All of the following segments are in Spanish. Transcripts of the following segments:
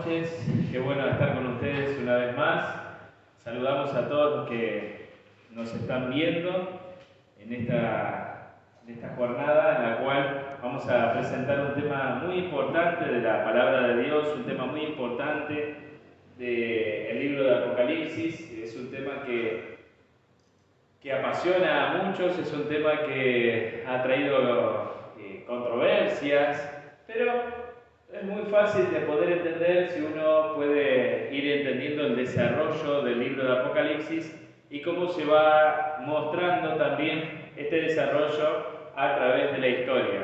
noches, qué bueno estar con ustedes una vez más. Saludamos a todos los que nos están viendo en esta jornada en la cual vamos a presentar un tema muy importante de la palabra de Dios, un tema muy importante del libro de Apocalipsis. Es un tema que apasiona a muchos, es un tema que ha traído controversias, pero es muy fácil de poder entender si uno puede ir entendiendo el desarrollo del libro de Apocalipsis y cómo se va mostrando también este desarrollo a través de la historia.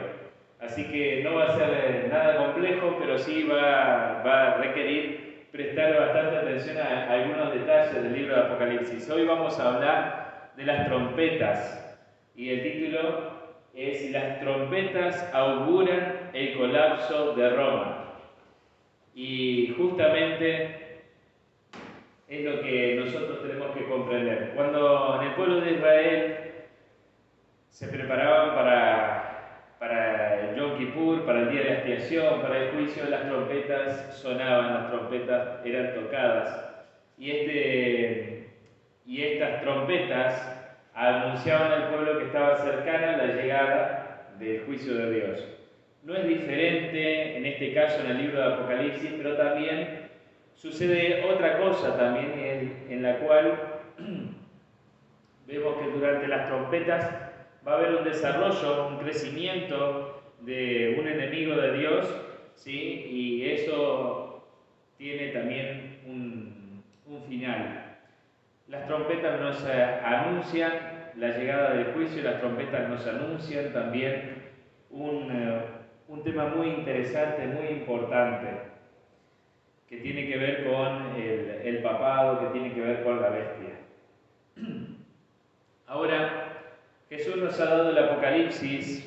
Así que no va a ser nada complejo, pero sí va a requerir prestar bastante atención a algunos detalles del libro de Apocalipsis. Hoy vamos a hablar de las trompetas y el título es "Las trompetas auguran el colapso de Roma". Y justamente es lo que nosotros tenemos que comprender. Cuando en el pueblo de Israel se preparaban para el Yom Kippur, para el día de la expiación, para el juicio, las trompetas sonaban, las trompetas eran tocadas. Y estas trompetas anunciaban al pueblo que estaba cercana la llegada del juicio de Dios. No es diferente en este caso en el libro de Apocalipsis, pero también sucede otra cosa también en la cual vemos que durante las trompetas va a haber un desarrollo, un crecimiento de un enemigo de Dios, ¿sí? Y eso tiene también un final. Las trompetas nos anuncian la llegada del juicio, las trompetas nos anuncian también un tema muy interesante, muy importante, que tiene que ver con el papado, que tiene que ver con la bestia. Ahora, Jesús nos ha dado el Apocalipsis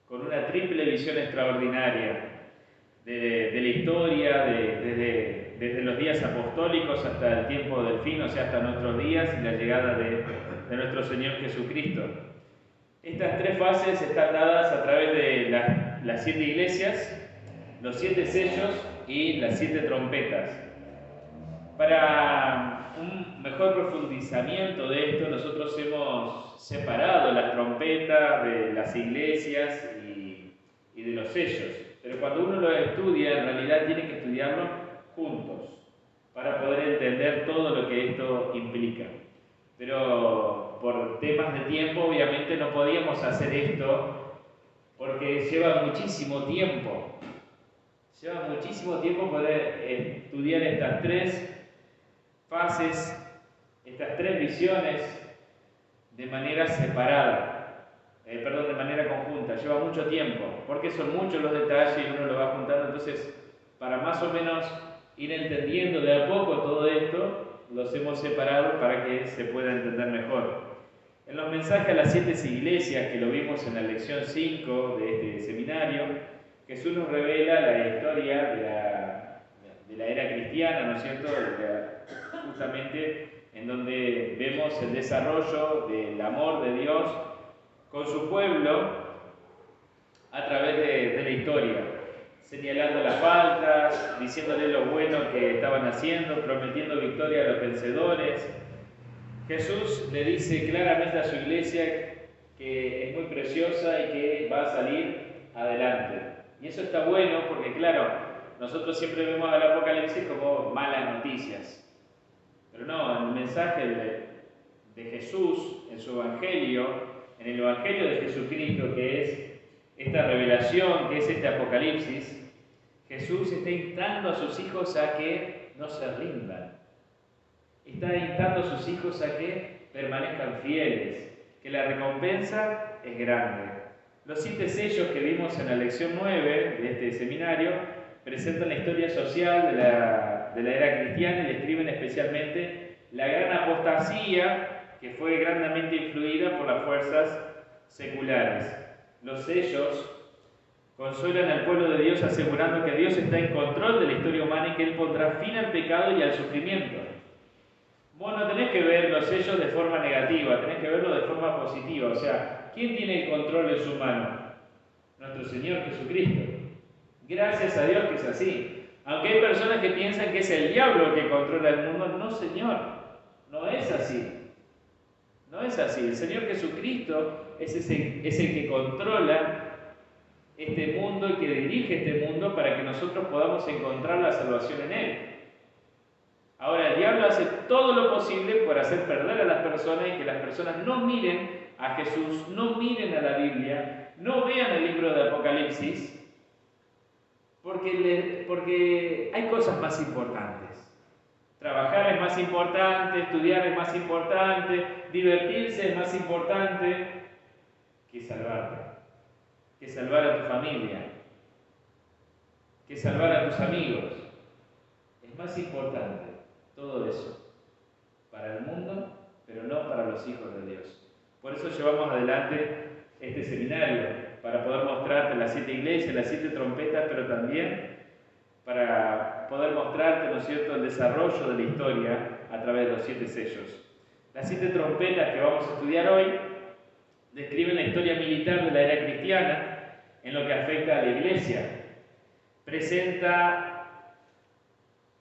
con una triple visión extraordinaria de la historia, desde los días apostólicos hasta el tiempo del fin, o sea, hasta nuestros días y la llegada de nuestro Señor Jesucristo. Estas tres fases están dadas a través de las 7 iglesias, los 7 sellos y las 7 trompetas. Para un mejor profundizamiento de esto, nosotros hemos separado las trompetas de las iglesias y de los sellos. Pero cuando uno lo estudia, en realidad tiene que estudiarlo juntos para poder entender todo lo que esto implica. Pero por temas de tiempo, obviamente no podíamos hacer esto porque lleva muchísimo tiempo. Lleva muchísimo tiempo poder estudiar estas 3 fases, estas 3 visiones de manera separada, de manera conjunta. Lleva mucho tiempo, porque son muchos los detalles y uno lo va juntando. Entonces, para más o menos ir entendiendo de a poco todo esto, los hemos separado para que se pueda entender mejor. En los mensajes a las 7 iglesias, que lo vimos en la lección 5 de este seminario, Jesús nos revela la historia de la era cristiana, ¿no es cierto?, justamente en donde vemos el desarrollo del amor de Dios con su pueblo a través de la historia, señalando las faltas, diciéndole lo bueno que estaban haciendo, prometiendo victoria a los vencedores. Jesús le dice claramente a su iglesia que es muy preciosa y que va a salir adelante. Y eso está bueno porque, claro, nosotros siempre vemos al Apocalipsis como malas noticias. Pero no, en el mensaje de Jesús, en su Evangelio, en el Evangelio de Jesucristo, que es esta revelación, que es este Apocalipsis, Jesús está instando a sus hijos a que no se rindan. Está instando a sus hijos a que permanezcan fieles, que la recompensa es grande. Los 7 sellos que vimos en la lección 9 de este seminario presentan la historia social de la era cristiana y describen especialmente la gran apostasía que fue grandemente influida por las fuerzas seculares. Los sellos consuelan al pueblo de Dios asegurando que Dios está en control de la historia humana y que Él pondrá fin al pecado y al sufrimiento. Vos no tenés que ver los sellos de forma negativa, tenés que verlo de forma positiva. O sea, ¿quién tiene el control en su mano? Nuestro Señor Jesucristo. Gracias a Dios que es así. Aunque hay personas que piensan que es el diablo el que controla el mundo, no, Señor, no es así. No es así. El Señor Jesucristo es el que controla este mundo y que dirige este mundo para que nosotros podamos encontrar la salvación en Él. Ahora, el diablo hace todo lo posible por hacer perder a las personas y que las personas no miren a Jesús, no miren a la Biblia, no vean el libro de Apocalipsis, porque hay cosas más importantes. Trabajar es más importante, estudiar es más importante, divertirse es más importante que salvarte, que salvar a tu familia, que salvar a tus amigos. Es más importante todo eso para el mundo, pero no para los hijos de Dios. Por eso llevamos adelante este seminario, para poder mostrarte las 7 iglesias, las 7 trompetas, pero también para poder mostrarte, ¿no es cierto?, el desarrollo de la historia a través de los 7 sellos. Las 7 trompetas que vamos a estudiar hoy describen la historia militar de la era cristiana en lo que afecta a la iglesia. Presenta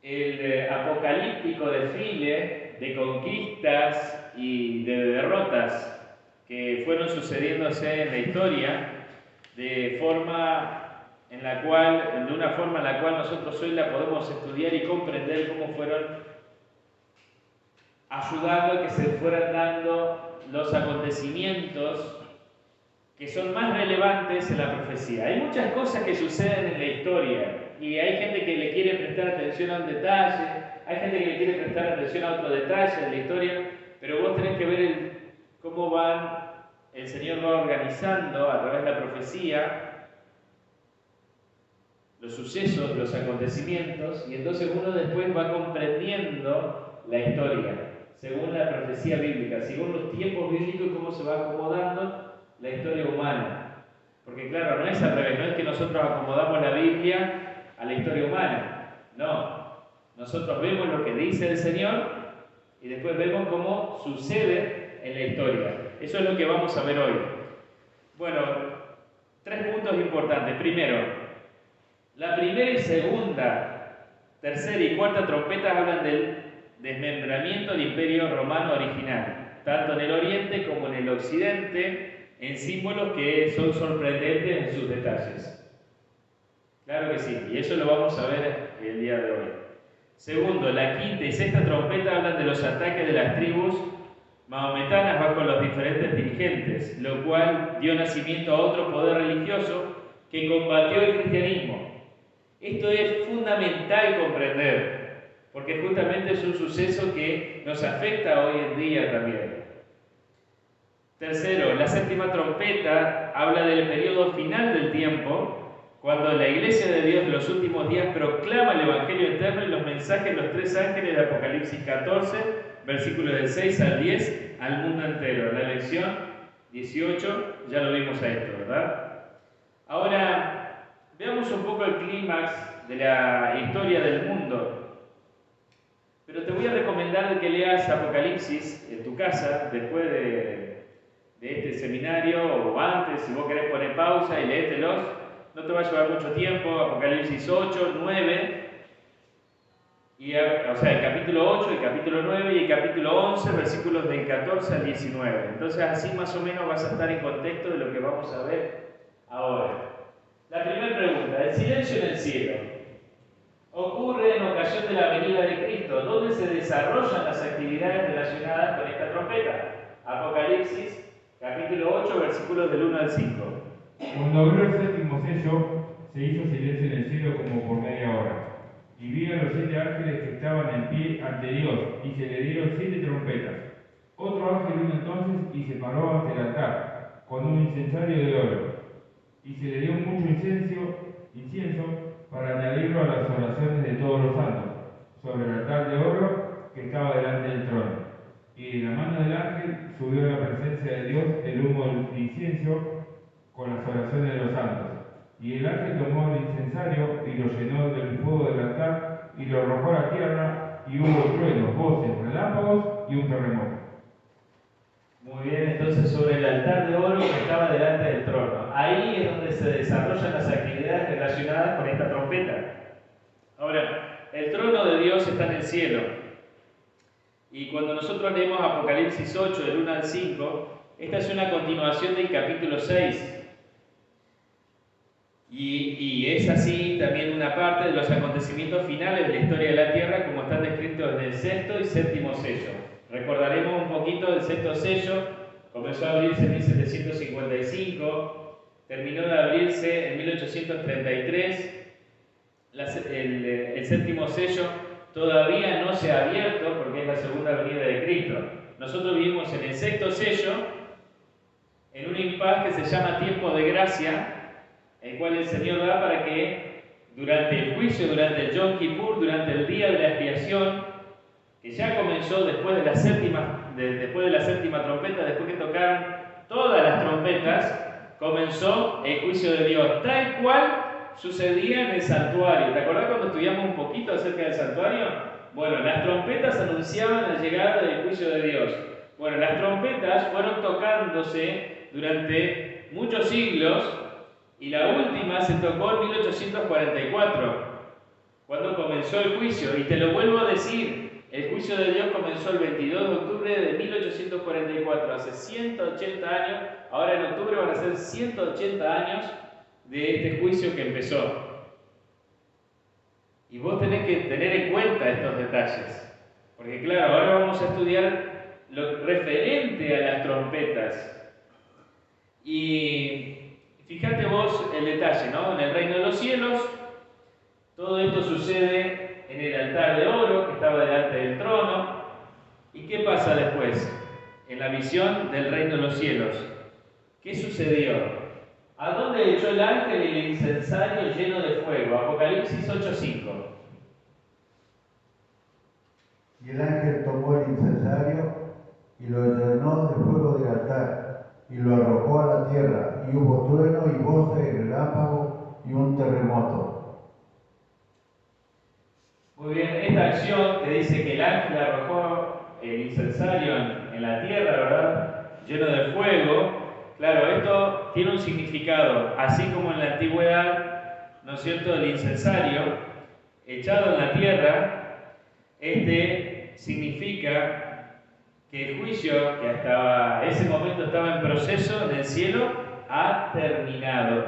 el apocalíptico desfile de conquistas y de derrotas que fueron sucediéndose en la historia de una forma en la cual nosotros hoy la podemos estudiar y comprender cómo fueron ayudando a que se fueran dando los acontecimientos que son más relevantes en la profecía. Hay muchas cosas que suceden en la historia y hay gente que le quiere prestar atención a un detalle, hay gente que le quiere prestar atención a otro detalle de la historia, pero vos tenés que ver cómo el Señor va organizando a través de la profecía los sucesos, los acontecimientos, y entonces uno después va comprendiendo la historia, según la profecía bíblica, según los tiempos bíblicos y cómo se va acomodando la historia humana. Porque claro, no es al revés, no es que nosotros acomodamos la Biblia a la historia humana, no. Nosotros vemos lo que dice el Señor y después vemos cómo sucede en la historia. Eso es lo que vamos a ver hoy. Bueno, 3 puntos importantes. Primero, la primera y segunda, tercera y cuarta trompetas hablan del desmembramiento del Imperio Romano original, tanto en el Oriente como en el Occidente, en símbolos que son sorprendentes en sus detalles. Claro que sí, y eso lo vamos a ver el día de hoy. Segundo, la quinta y sexta trompeta hablan de los ataques de las tribus mahometanas bajo los diferentes dirigentes, lo cual dio nacimiento a otro poder religioso que combatió el cristianismo. Esto es fundamental comprender, porque justamente es un suceso que nos afecta hoy en día también. Tercero, la séptima trompeta habla del periodo final del tiempo, cuando la Iglesia de Dios en los últimos días proclama el Evangelio eterno y los mensajes de los 3 ángeles de Apocalipsis 14, versículos del 6 al 10, al mundo entero. La lección 18, ya lo vimos a esto, ¿verdad? Ahora, veamos un poco el clímax de la historia del mundo. Pero te voy a recomendar que leas Apocalipsis en tu casa, después de este seminario, o antes, si vos querés poner pausa y léetelos. No te va a llevar mucho tiempo, Apocalipsis 8, 9, o sea, el capítulo 8, el capítulo 9 y el capítulo 11, versículos del 14 al 19. Entonces así más o menos vas a estar en contexto de lo que vamos a ver ahora. La primera pregunta, el silencio en el cielo. Ocurre en ocasión de la venida de Cristo, donde se desarrollan las actividades relacionadas con esta trompeta. Apocalipsis, capítulo 8, versículos del 1 al 5. Cuando abrió el séptimo sello, se hizo silencio en el cielo como por media hora. Y vi a los 7 ángeles que estaban en pie ante Dios, y se le dieron 7 trompetas. Otro ángel vino entonces y se paró ante el altar, con un incensario de oro. Y se le dio mucho incienso para añadirlo a las oraciones de todos los santos, sobre el altar de oro que estaba delante del trono. Y de la mano del ángel subió a la presencia de Dios el humo del incienso con las oraciones de los santos. Y el ángel tomó el incensario y lo llenó del fuego del altar y lo arrojó a la tierra, y hubo truenos, voces, relámpagos y un terremoto. Muy bien, entonces sobre el altar de oro que estaba delante del trono. Ahí es donde se desarrollan las actividades relacionadas con esta trompeta. Ahora, el trono de Dios está en el cielo. Y cuando nosotros leemos Apocalipsis 8, del 1 al 5, esta es una continuación del capítulo 6. Y es así también una parte de los acontecimientos finales de la historia de la Tierra, como están descritos en el sexto y séptimo sello. Recordaremos un poquito del sexto sello. Comenzó a abrirse en 1755, terminó de abrirse en 1833. El séptimo sello todavía no se ha abierto porque es la segunda venida de Cristo. Nosotros vivimos en el sexto sello, en un impas que se llama tiempo de gracia, el cual el Señor da para que durante el juicio, durante el Yom Kippur, durante el día de la expiación, que ya comenzó después de la séptima trompeta, después que tocaron todas las trompetas, comenzó el juicio de Dios, tal cual sucedía en el santuario. ¿Te acordás cuando estudiamos un poquito acerca del santuario? Bueno, las trompetas anunciaban la llegada del juicio de Dios. Bueno, las trompetas fueron tocándose durante muchos siglos y la última se tocó en 1844, cuando comenzó el juicio. Y te lo vuelvo a decir, el juicio de Dios comenzó el 22 de octubre de 1844, hace 180 años. Ahora en octubre van a ser 180 años de este juicio que empezó. Y vos tenés que tener en cuenta estos detalles, porque claro, ahora vamos a estudiar lo referente a las trompetas. Y fíjate vos el detalle, ¿no? En el reino de los cielos, todo esto sucede en el altar de oro que estaba delante del trono. ¿Y qué pasa después? En la visión del reino de los cielos, ¿qué sucedió? ¿A dónde echó el ángel el incensario lleno de fuego? Apocalipsis 8:5. Y el ángel tomó el incensario y lo llenó de fuego del altar y lo arrojó a la tierra, y hubo trueno y voces, relámpago y un terremoto. Muy bien, esta acción que dice que el ángel arrojó el incensario en la tierra, ¿verdad? Lleno de fuego. Claro, esto tiene un significado, así como en la antigüedad, ¿no es cierto?, el incensario echado en la tierra, este significa que el juicio, que hasta ese momento estaba en proceso en el cielo, ha terminado.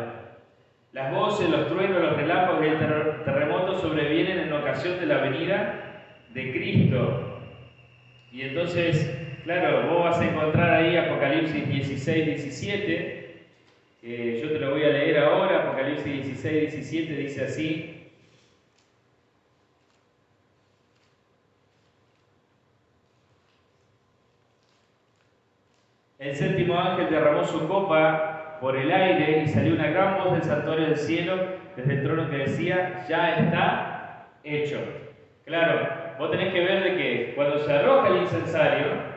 Las voces, los truenos, los relámpagos y el terremoto sobrevienen en ocasión de la venida de Cristo. Y entonces, claro, vos vas a encontrar ahí Apocalipsis 16, 17, yo te lo voy a leer ahora. Apocalipsis 16, 17 dice así: el séptimo ángel derramó su copa por el aire y salió una gran voz del santuario del cielo desde el trono que decía: ya está hecho. Claro, vos tenés que ver de que cuando se arroja el incensario,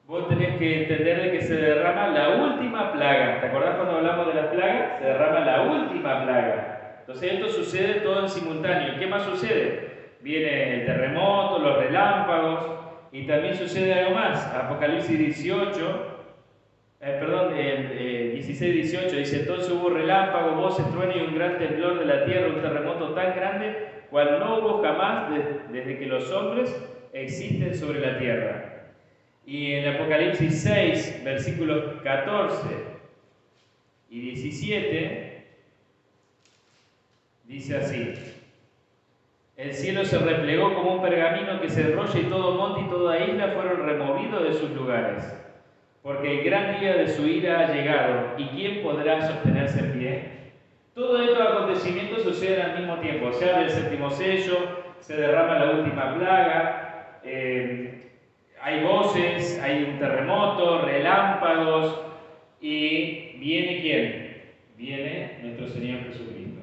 vos tenés que entender de que se derrama la última plaga. ¿Te acordás cuando hablamos de las plagas? Se derrama la última plaga. Entonces esto sucede todo en simultáneo. ¿Qué más sucede? Viene el terremoto, los relámpagos, y también sucede algo más. Apocalipsis 16, 18 dice: entonces hubo relámpagos, voces, truenos y un gran temblor de la tierra, un terremoto tan grande cual no hubo jamás desde que los hombres existen sobre la tierra. Y en Apocalipsis 6, versículos 14 y 17, dice así: el cielo se replegó como un pergamino que se enrolla, y todo monte y toda isla fueron removidos de sus lugares, porque el gran día de su ira ha llegado, ¿y quién podrá sostenerse en pie? Todos estos acontecimientos suceden al mismo tiempo. Se abre el séptimo sello, se derrama la última plaga, hay voces, hay un terremoto, relámpagos, y ¿viene quién? Viene nuestro Señor Jesucristo.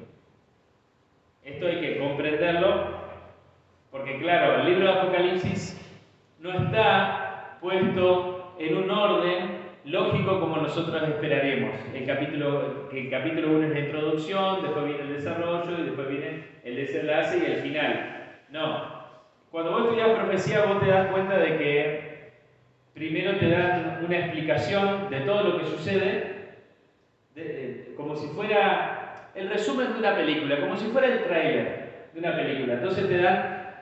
Esto hay que comprenderlo, porque claro, el libro de Apocalipsis no está puesto en un orden lógico como nosotros esperaremos. El capítulo 1 es la introducción, después viene el desarrollo y después viene el desenlace y el final. No. Cuando vos estudias profecía, vos te das cuenta de que primero te dan una explicación de todo lo que sucede, como si fuera el resumen de una película, como si fuera el tráiler. de una película. Entonces te dan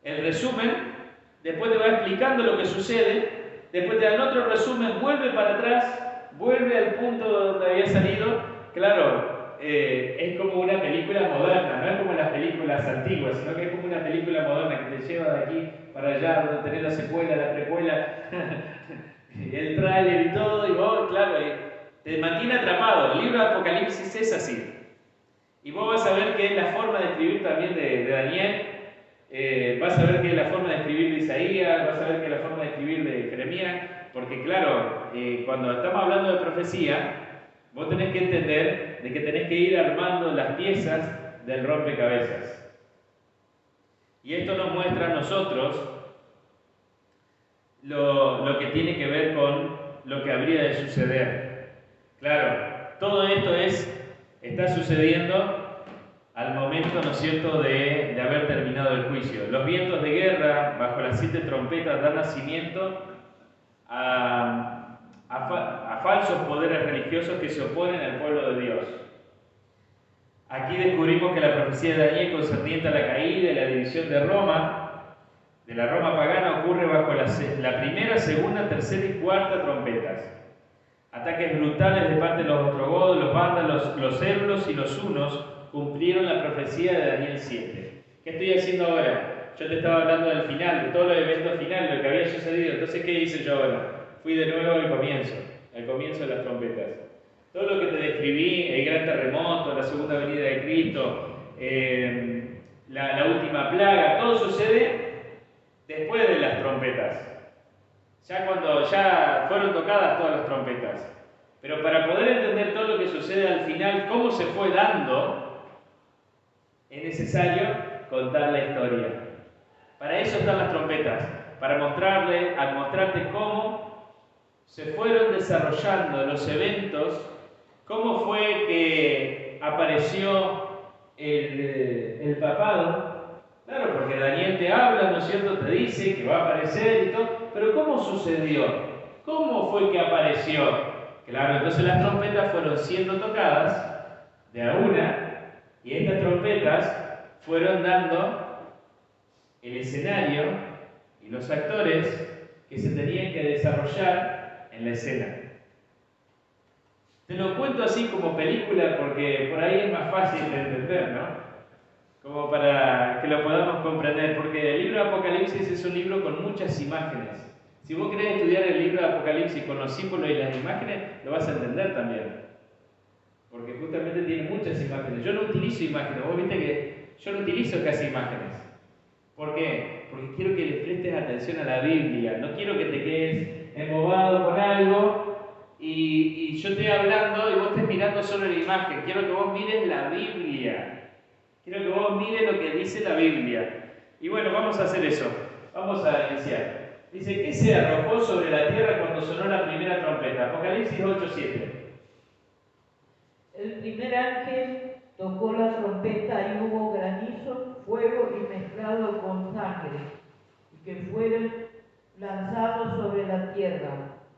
el resumen, después te va explicando lo que sucede, después te dan otro resumen, vuelve para atrás, vuelve al punto donde había salido. Claro, es como una película moderna, no es como las películas antiguas, sino que es como una película moderna que te lleva de aquí para allá, donde tenés la secuela, la precuela, el tráiler y todo, y vos, claro, te mantiene atrapado. El libro de Apocalipsis es así. Y vos vas a ver que es la forma de escribir también de Daniel, vas a ver que es la forma de escribir de Isaías, vas a ver que es la forma de escribir de Jeremías, porque claro, cuando estamos hablando de profecía, vos tenés que entender de que tenés que ir armando las piezas del rompecabezas. Y esto nos muestra a nosotros lo que tiene que ver con lo que habría de suceder. Claro, todo esto está sucediendo al momento, ¿no es cierto?, de haber terminado el juicio. Los vientos de guerra, bajo las 7 trompetas, dan nacimiento a falsos poderes religiosos que se oponen al pueblo de Dios. Aquí descubrimos que la profecía de Daniel concerniente a la caída y la división de Roma, de la Roma pagana, ocurre bajo la primera, segunda, tercera y cuarta trompetas. Ataques brutales de parte de los ostrogodos, los vándalos, los érulos y los hunos cumplieron la profecía de Daniel 7. ¿Qué estoy haciendo ahora? Yo te estaba hablando del final, de todos los eventos finales, lo que había sucedido. Entonces, ¿qué hice yo ahora? Fui de nuevo al comienzo de las trompetas. Todo lo que te describí, el gran terremoto, la segunda venida de Cristo, la última plaga, todo sucede después de las trompetas. Ya cuando ya fueron tocadas todas las trompetas. Pero para poder entender todo lo que sucede al final, cómo se fue dando, es necesario contar la historia. Para eso están las trompetas, para mostrarte cómo se fueron desarrollando los eventos, cómo fue que apareció el papado. Claro, porque Daniel te habla, ¿no es cierto?, te dice que va a aparecer y todo, pero ¿cómo sucedió? ¿Cómo fue que apareció? Claro, entonces las trompetas fueron siendo tocadas de a una, y estas trompetas fueron dando el escenario y los actores que se tenían que desarrollar en la escena. Te lo cuento así como película porque por ahí es más fácil de entender, ¿no? Como para que lo podamos comprender, porque el libro de Apocalipsis es un libro con muchas imágenes. Si vos querés estudiar el libro de Apocalipsis con los símbolos y las imágenes, lo vas a entender también. Porque justamente tiene muchas imágenes. Yo no utilizo imágenes, vos viste que yo no utilizo casi imágenes. ¿Por qué? Porque quiero que le prestes atención a la Biblia. No quiero que te quedes embobado con algo y yo esté hablando y vos estés mirando solo la imagen. Quiero que vos mires la Biblia. Quiero que vos mires lo que dice la Biblia. Y bueno, vamos a hacer eso. Vamos a iniciar. Dice, ¿qué se arrojó sobre la tierra cuando sonó la primera trompeta? Apocalipsis 8:7. El primer ángel tocó la trompeta y hubo granizo, fuego y mezclado con sangre, y que fueron lanzados sobre la tierra.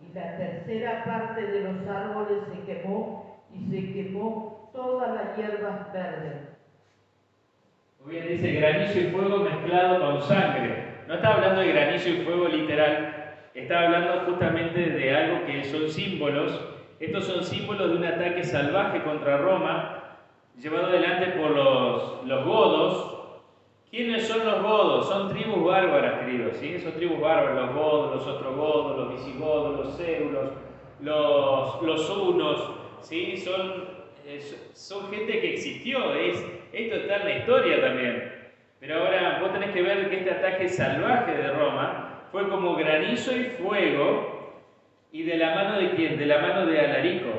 Y la tercera parte de los árboles se quemó, y se quemó todas las hierbas verdes. Muy bien, dice granizo y fuego mezclado con sangre. No está hablando de granizo y fuego literal, está hablando justamente de algo que son símbolos. Estos son símbolos de un ataque salvaje contra Roma, llevado adelante por los godos. ¿Quiénes son los godos? Son tribus bárbaras, queridos, ¿sí? Son tribus bárbaras, los godos, los ostrogodos, los visigodos, los érulos, los hunos, ¿sí? Son gente que existió, esto está en la historia también. Pero ahora vos tenés que ver que este ataque salvaje de Roma fue como granizo y fuego, y de la mano de ¿quién? De la mano de Alarico.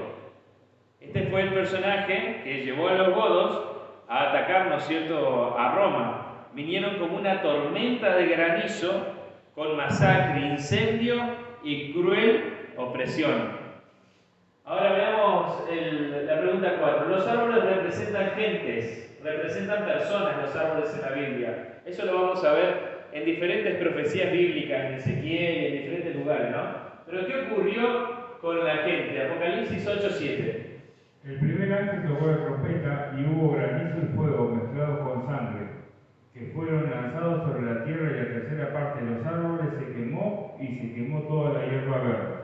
Este fue el personaje que llevó a los godos a atacar, ¿no es cierto?, a Roma. Vinieron como una tormenta de granizo con masacre, incendio y cruel opresión. Ahora veamos la pregunta 4. Los árboles representan gentes, representan personas, los árboles en la Biblia. Eso lo vamos a ver en diferentes profecías bíblicas, en Ezequiel y en diferentes lugares, ¿no? Pero ¿qué ocurrió con la gente? Apocalipsis 8:7. El primer ángel tocó la trompeta y hubo granizo y fuego mezclados con sangre, toda la hierba verde.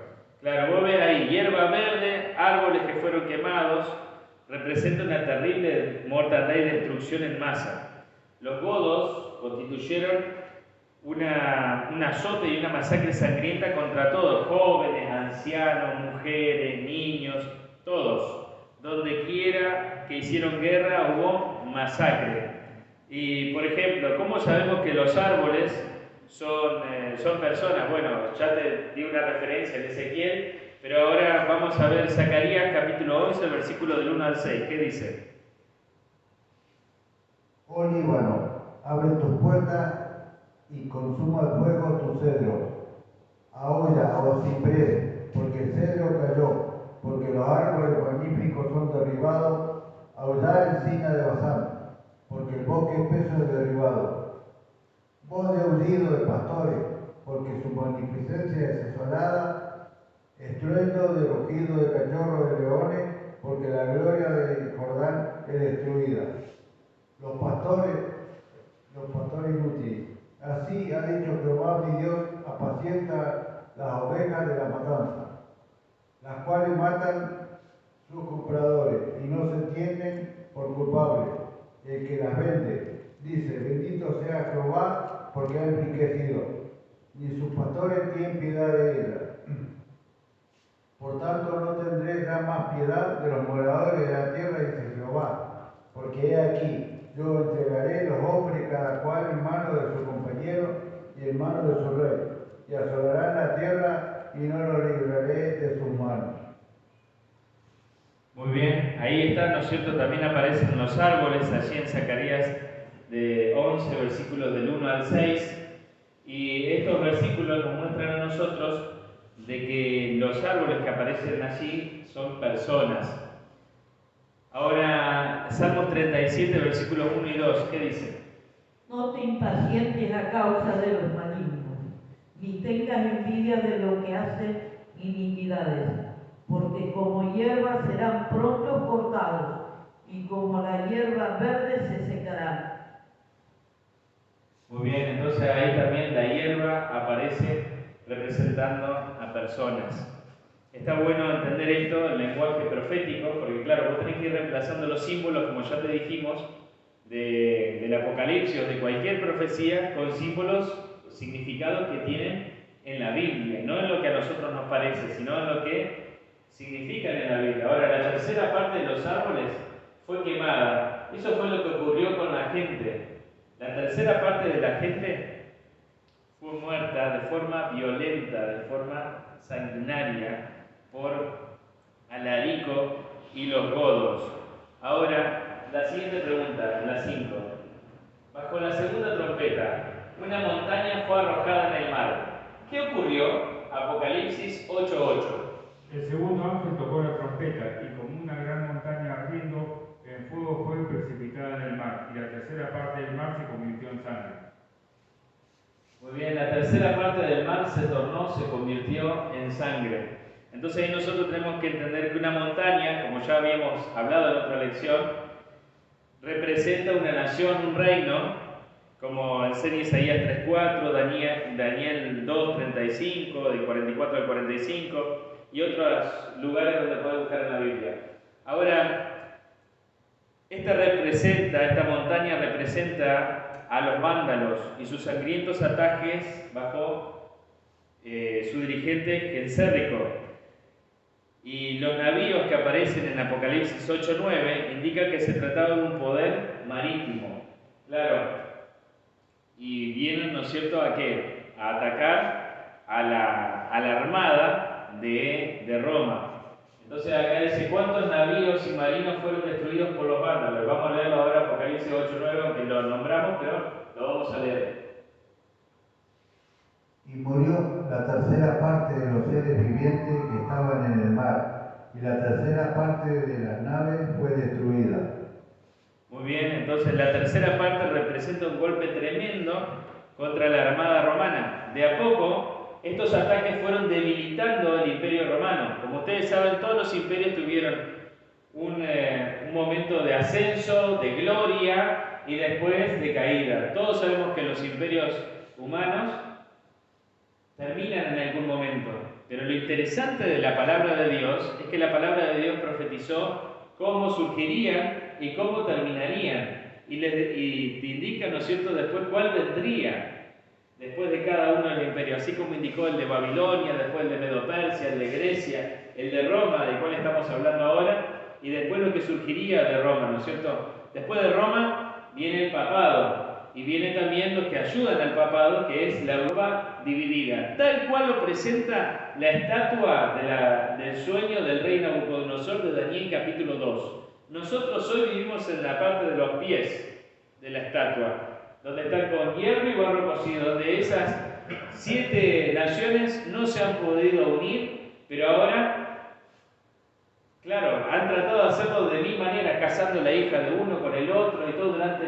Claro, vos ves ahí, hierba verde, árboles que fueron quemados, representa una terrible mortandad y destrucción en masa. Los godos constituyeron un azote y una masacre sangrienta contra todos, jóvenes, ancianos, mujeres, niños, todos. Donde quiera que hicieron guerra hubo masacre. Y, por ejemplo, ¿cómo sabemos que los árboles son personas? Bueno, ya te di una referencia en Ezequiel, pero ahora vamos a ver Zacarías capítulo 11, versículo del 1 al 6. ¿Qué dice? Oh Líbano, abre tus puertas y consuma el fuego tu cedro. Ahora, oh ciprés, porque el cedro cayó, porque los árboles magníficos son derribados. Aullar encina de Basán, porque el bosque espeso es derribado. Voz de aullido de pastores, porque su magnificencia es asolada. Estruendo de rugido de cachorros de leones, porque la gloria del Jordán es destruida. Los pastores inútiles. Así ha dicho Jehová mi Dios, apacienta las ovejas de la matanza, las cuales matan sus compradores y no se entienden por culpables. El que las vende dice, bendito sea Jehová, porque ha enriquecido, ni sus pastores tienen piedad de ella. Por tanto no tendré ya más piedad de los moradores de la tierra, dice Jehová, porque he aquí, yo entregaré los hombres cada cual en mano de su compañero y en mano de su rey, y asolarán la tierra y no los libraré de sus manos. Muy bien, ahí está, ¿no es cierto? También aparecen los árboles allí en Zacarías de 11, versículos del 1 al 6. Y estos versículos nos muestran a nosotros de que los árboles que aparecen allí son personas. Ahora, Salmos 37, versículos 1 y 2, ¿qué dice? No te impacientes a causa de los malignos, ni tengas envidia de lo que hacen iniquidades, porque como hierba serán pronto cortados, y como la hierba verde se secarán. Muy bien, entonces ahí también la hierba aparece representando a personas. Está bueno entender esto, el lenguaje profético, porque claro, vos tenés que ir reemplazando los símbolos, como ya te dijimos, del Apocalipsis o de cualquier profecía, con símbolos, significados que tienen en la Biblia, no en lo que a nosotros nos parece, sino en lo que significan en la Biblia. Ahora, la tercera parte de los árboles fue quemada. Eso fue lo que ocurrió con la gente. La tercera parte de la gente fue muerta de forma violenta, de forma sanguinaria, por Alarico y los godos. Ahora, la siguiente pregunta, la 5. Bajo la segunda trompeta, una montaña fue arrojada en el mar. ¿Qué ocurrió? Apocalipsis 8:8. El segundo ángel tocó la trompeta y como una gran montaña ardiendo en fuego fue precipitada en el mar, y la tercera parte del mar se convirtió en sangre. Muy bien, la tercera parte del mar se convirtió en sangre. Entonces ahí nosotros tenemos que entender que una montaña, como ya habíamos hablado en otra lección, representa una nación, un reino, como enseña Isaías 3:4, Daniel 2:35, del 44 al 45, y otros lugares donde puedes buscar en la Biblia. Ahora, esta montaña representa a los vándalos y sus sangrientos ataques bajo su dirigente Gensérico. Y los navíos que aparecen en Apocalipsis 8:9 indican que se trataba de un poder marítimo. Claro. Y vienen, ¿no es cierto?, ¿a qué? A atacar a la armada de Roma. Entonces acá dice, ¿cuántos navíos y marinos fueron destruidos por los vándalos? Vamos a leerlo ahora, Apocalipsis 8:9, aunque lo nombramos, pero lo vamos a leer. Y murió la tercera parte de los seres vivientes que estaban en el mar, y la tercera parte de las naves fue destruida. Muy bien, entonces la tercera parte representa un golpe tremendo contra la armada romana. De a poco, estos ataques fueron debilitando el imperio romano. Como ustedes saben, todos los imperios tuvieron un momento de ascenso, de gloria y después de caída. Todos sabemos que los imperios humanos terminan en algún momento. Pero lo interesante de la palabra de Dios es que la palabra de Dios profetizó cómo surgirían y cómo terminarían. Y te indica, ¿no es cierto?, después cuál vendría después de cada uno del imperio, así como indicó el de Babilonia, después el de Medo-Persia, el de Grecia, el de Roma, del cual estamos hablando ahora, y después lo que surgiría de Roma, ¿no es cierto? Después de Roma viene el papado, y viene también los que ayudan al papado, que es la Europa dividida, tal cual lo presenta la estatua del sueño del rey Nabucodonosor de Daniel capítulo 2. Nosotros hoy vivimos en la parte de los pies de la estatua, donde están con hierro y barro cocido, donde esas 7 naciones no se han podido unir, pero ahora, claro, han tratado de hacerlo de mil maneras, casando la hija de uno con el otro y todo durante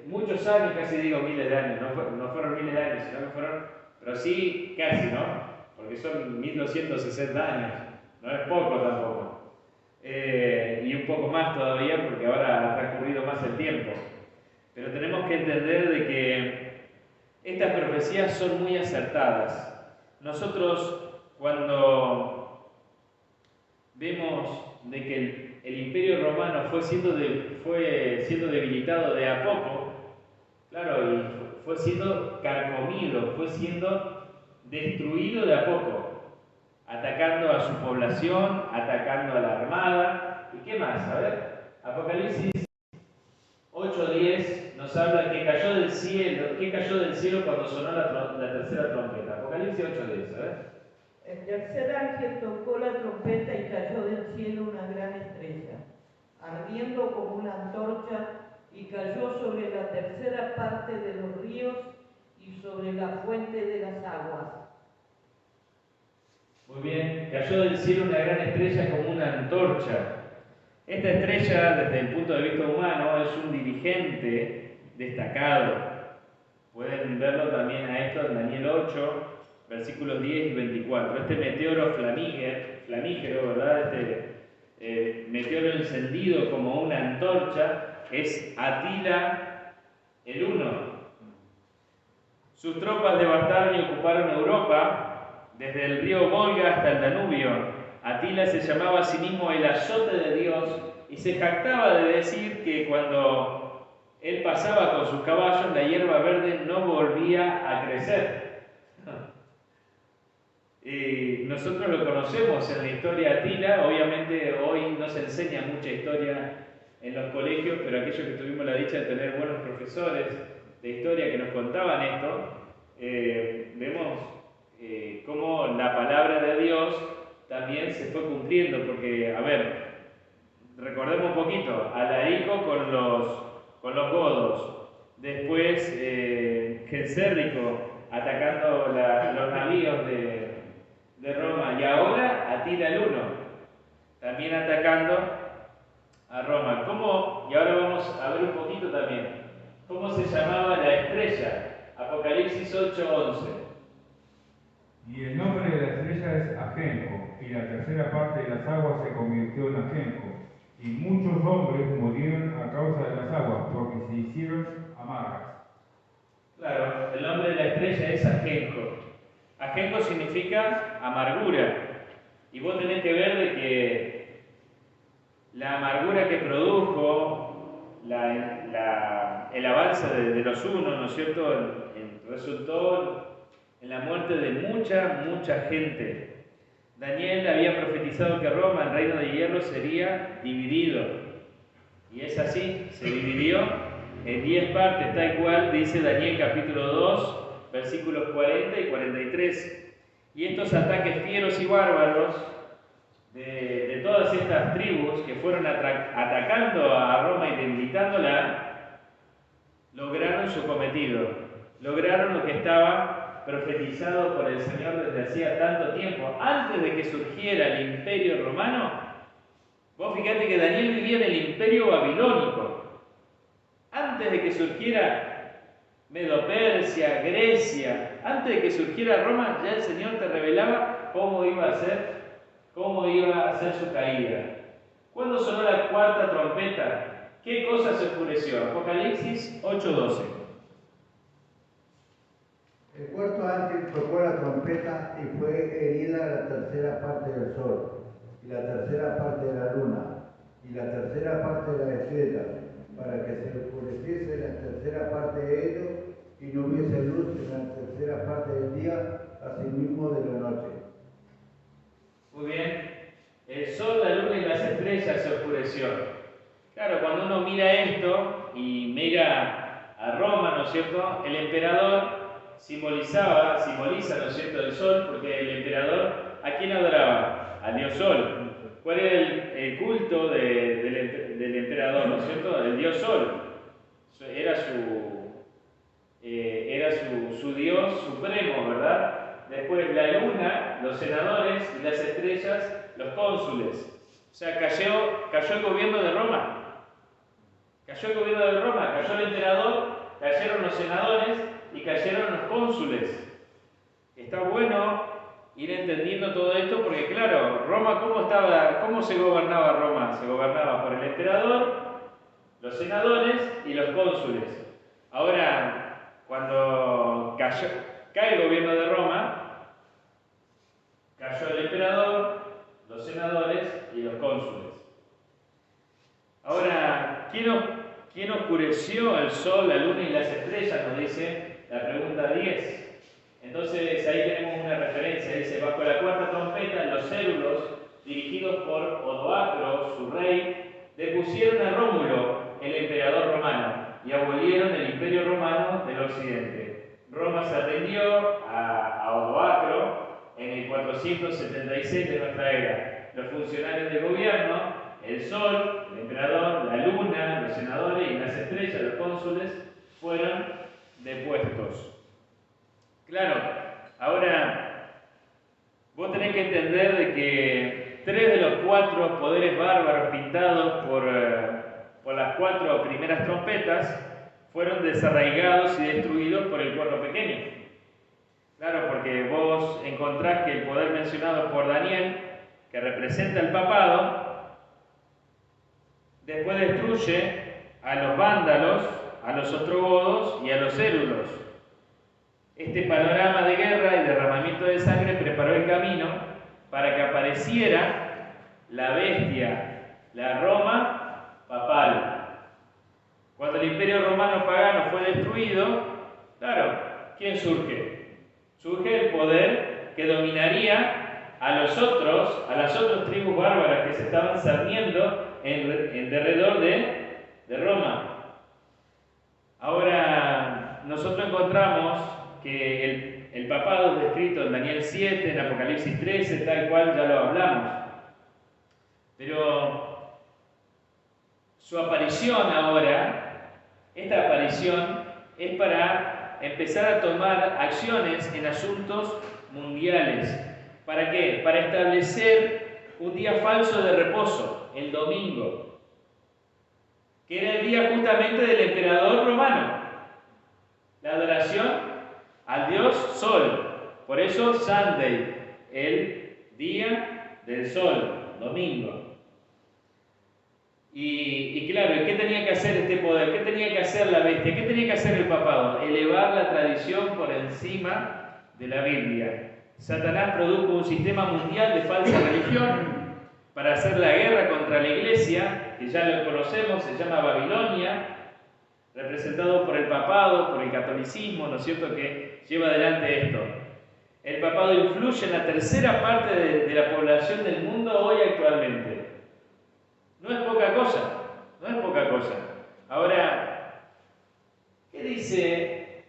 muchos años, casi digo miles de años, no fueron miles de años, sino que fueron, pero sí casi, ¿no? Porque son 1260 años, no es poco tampoco. Y un poco más todavía, porque ahora ha transcurrido más el tiempo. Pero tenemos que entender de que estas profecías son muy acertadas. Nosotros, cuando vemos de que el imperio romano fue siendo debilitado de a poco, claro, y fue siendo carcomido, fue siendo destruido de a poco, atacando a su población, atacando a la armada. ¿Y qué más? A ver, Apocalipsis 8:10 nos habla que cayó del cielo cuando sonó la tercera trompeta. Apocalipsis 8:10, a ver. El tercer ángel tocó la trompeta y cayó del cielo una gran estrella, ardiendo como una antorcha, y cayó sobre la tercera parte de los ríos y sobre la fuente de las aguas. Muy bien, cayó del cielo una gran estrella como una antorcha. Esta estrella, desde el punto de vista humano, es un dirigente destacado. Pueden verlo también a esto en Daniel 8, versículos 10 y 24. Este meteoro flamígero, ¿verdad? Meteoro encendido como una antorcha, es Atila el Uno. Sus tropas devastaron y ocuparon Europa, desde el río Volga hasta el Danubio. Atila se llamaba a sí mismo el azote de Dios y se jactaba de decir que cuando él pasaba con sus caballos, la hierba verde no volvía a crecer. Y nosotros lo conocemos en la historia de Atila. Obviamente hoy no se enseña mucha historia en los colegios, pero aquellos que tuvimos la dicha de tener buenos profesores de historia que nos contaban esto, vemos cómo la palabra de Dios también se fue cumpliendo, porque, a ver, recordemos un poquito, Alarico con los godos, después Gensérrico atacando los navíos de Roma, y ahora Atila el Uno, también atacando a Roma. Y ahora vamos a ver un poquito también, ¿cómo se llamaba la estrella? Apocalipsis 8:11. Y el nombre de la estrella es Ajenjo, y la tercera parte de las aguas se convirtió en Ajenjo, y muchos hombres murieron a causa de las aguas, porque se hicieron amargas. Claro, el nombre de la estrella es Ajenjo. Ajenjo significa amargura, y vos tenés que ver de que la amargura que produjo el avance de los hunos, ¿no es cierto?, resultó en la muerte de mucha gente. Daniel había profetizado que Roma, el reino de hierro, sería dividido. Y es así, se dividió en 10 partes, tal cual dice Daniel capítulo 2, versículos 40 y 43. Y estos ataques fieros y bárbaros de todas estas tribus que fueron atacando a Roma y debilitándola, lograron su cometido, lograron lo que estaba profetizado por el Señor desde hacía tanto tiempo. Antes de que surgiera el imperio romano, vos fíjate que Daniel vivía en el imperio babilónico. Antes de que surgiera Medo-Persia, Grecia, antes de que surgiera Roma, ya el Señor te revelaba cómo iba a ser su caída. ¿Cuándo sonó la cuarta trompeta? ¿Qué cosa se oscureció? Apocalipsis 8:12. El cuarto ángel tocó la trompeta y fue herida la tercera parte del sol, y la tercera parte de la luna, y la tercera parte de las estrellas, para que se oscureciese la tercera parte de ellos, y no hubiese luz en la tercera parte del día, asimismo de la noche. Muy bien. El sol, la luna y las estrellas se oscureció. Claro, cuando uno mira esto y mira a Roma, ¿no es cierto? El emperador simboliza, ¿no es cierto?, el sol, porque el emperador, ¿a quién adoraba? Al dios sol. ¿Cuál era el culto del emperador, ¿no es cierto? El dios sol. Era su dios supremo, ¿verdad? Después la luna, los senadores, y las estrellas, los cónsules. O sea, cayó el gobierno de Roma. Cayó el gobierno de Roma, cayó el emperador, cayeron los senadores y cayeron los cónsules. Está bueno ir entendiendo todo esto porque, claro, Roma, ¿cómo se gobernaba Roma? Se gobernaba por el emperador, los senadores y los cónsules. Ahora, cuando cae el gobierno de Roma, cayó el emperador, los senadores y los cónsules. Ahora, ¿quién oscureció el sol, la luna y las estrellas? Nos dice la pregunta 10. Entonces ahí tenemos una referencia, dice: bajo la cuarta trompeta, los cérulos, dirigidos por Odoacro, su rey, depusieron a Rómulo, el emperador romano, y abolieron el imperio romano del occidente. Roma se rindió a Odoacro en el 476 de nuestra era. Los funcionarios de gobierno, el sol, el emperador, la luna, los senadores y las estrellas, los cónsules, fueron depuestos. Claro, ahora vos tenés que entender de que 3 de los 4 poderes bárbaros pintados por las 4 primeras trompetas fueron desarraigados y destruidos por el cuerno pequeño. Claro, porque vos encontrás que el poder mencionado por Daniel, que representa el papado, después destruye a los vándalos, a los ostrogodos y a los cérulos. Este panorama de guerra y derramamiento de sangre preparó el camino para que apareciera la bestia, la Roma papal. Cuando el imperio romano pagano fue destruido, claro, ¿quién surge? Surge el poder que dominaría a las otras tribus bárbaras que se estaban cerniendo en derredor de Roma. Ahora, nosotros encontramos que el papado es descrito en Daniel 7, en Apocalipsis 13, tal cual ya lo hablamos. Pero su aparición ahora, esta aparición es para empezar a tomar acciones en asuntos mundiales. ¿Para qué? Para establecer un día falso de reposo, el domingo, que era el día justamente del emperador romano. La adoración al dios Sol. Por eso Sunday, el día del sol, domingo. Y claro, ¿qué tenía que hacer este poder? ¿Qué tenía que hacer la bestia? ¿Qué tenía que hacer el papado? Elevar la tradición por encima de la Biblia. Satanás produjo un sistema mundial de falsa religión para hacer la guerra contra la iglesia, que ya lo conocemos, se llama Babilonia, representado por el papado, por el catolicismo, ¿no es cierto?, que lleva adelante esto. El papado influye en la tercera parte de la población del mundo hoy actualmente. No es poca cosa, no es poca cosa. Ahora, ¿qué dice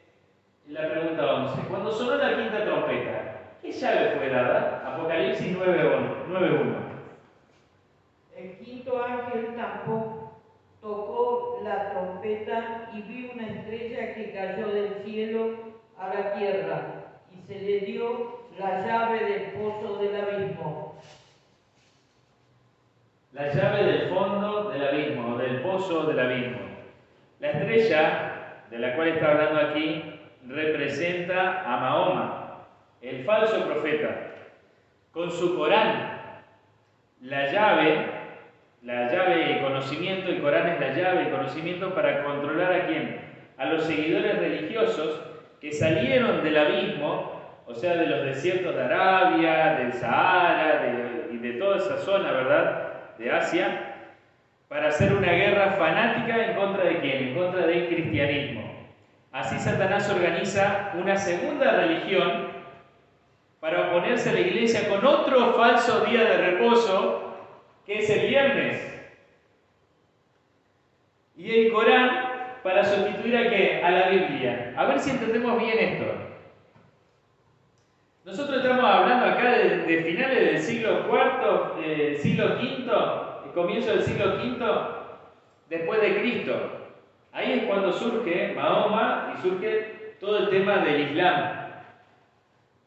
la pregunta 11? Cuando sonó la quinta trompeta, ¿qué llave fue dada? Apocalipsis 9:1. El quinto ángel tocó la trompeta y vi una estrella que cayó del cielo a la tierra y se le dio la llave del pozo del abismo. La llave del fondo del abismo, del pozo del abismo. La estrella de la cual está hablando aquí representa a Mahoma, el falso profeta, con su Corán. La llave de conocimiento, el Corán es la llave de conocimiento para controlar a quién, a los seguidores religiosos que salieron del abismo, o sea, de los desiertos de Arabia, del Sahara y de toda esa zona, ¿verdad?, de Asia, para hacer una guerra fanática en contra de ¿quién? En contra del cristianismo. Así Satanás organiza una segunda religión para oponerse a la iglesia con otro falso día de reposo, que es el viernes. Y el Corán para sustituir ¿a qué? A la Biblia. A ver si entendemos bien esto. Nosotros estamos hablando acá de finales del siglo IV, siglo V, el comienzo del siglo V después de Cristo. Ahí es cuando surge Mahoma y surge todo el tema del Islam,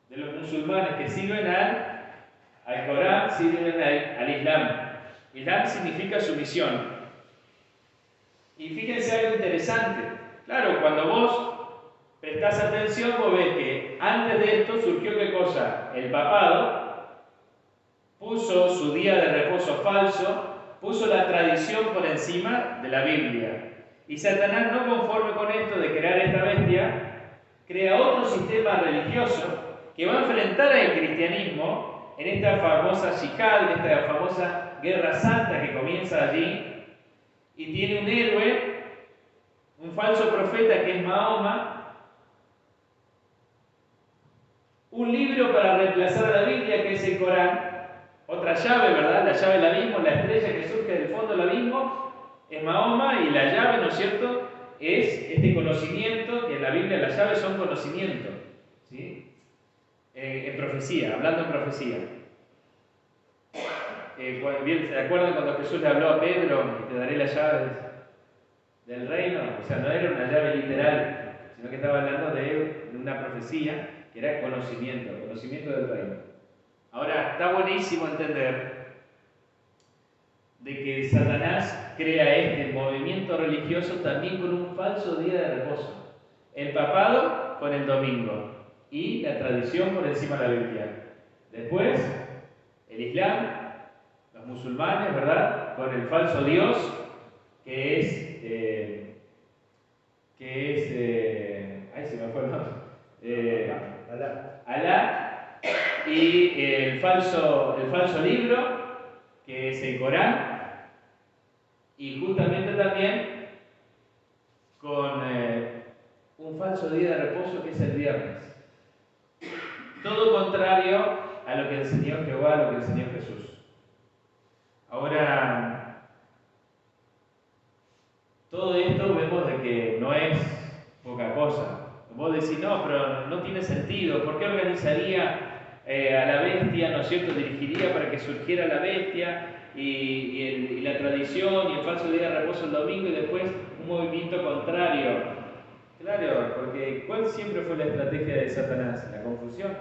de los musulmanes que sirven al Corán, sirven al Islam. Islam significa sumisión. Y fíjense algo interesante. Claro, cuando vos prestás atención, vos ves que antes de esto surgió ¿qué cosa? El papado puso su día de reposo falso, puso la tradición por encima de la Biblia. Y Satanás, no conforme con esto de crear esta bestia, crea otro sistema religioso que va a enfrentar al cristianismo en esta famosa yihad, en esta famosa guerra santa que comienza allí, y tiene un héroe, un falso profeta que es Mahoma, un libro para reemplazar a la Biblia que es el Corán, otra llave, ¿verdad? La llave del abismo, la estrella que surge del fondo del abismo es Mahoma, y la llave, ¿no es cierto?, es este conocimiento, que en la Biblia las llaves son conocimiento, ¿sí? En profecía, hablando en profecía. Bien, ¿se acuerdan cuando Jesús le habló a Pedro, te daré las llaves del reino? O sea, no era una llave literal, sino que estaba hablando de una profecía que era conocimiento del reino. Ahora, está buenísimo entender de que Satanás crea este movimiento religioso también con un falso día de reposo. El papado con el domingo y la tradición por encima de la Biblia. Después, el Islam, los musulmanes, ¿verdad?, con el falso Dios, que es ay, se me fue el nombre. Alá, y el falso libro, que es el Corán, y justamente también con un falso día de reposo que es el viernes. Todo contrario a lo que enseñó Jehová, a lo que enseñó Jesús. Ahora, todo esto vemos de que no es poca cosa. Vos decís, no, pero no tiene sentido. ¿Por qué organizaría a la bestia, ¿no es cierto? Dirigiría para que surgiera la bestia y la tradición y el falso día de reposo el domingo y después un movimiento contrario. Claro, porque ¿cuál siempre fue la estrategia de Satanás? La confusión.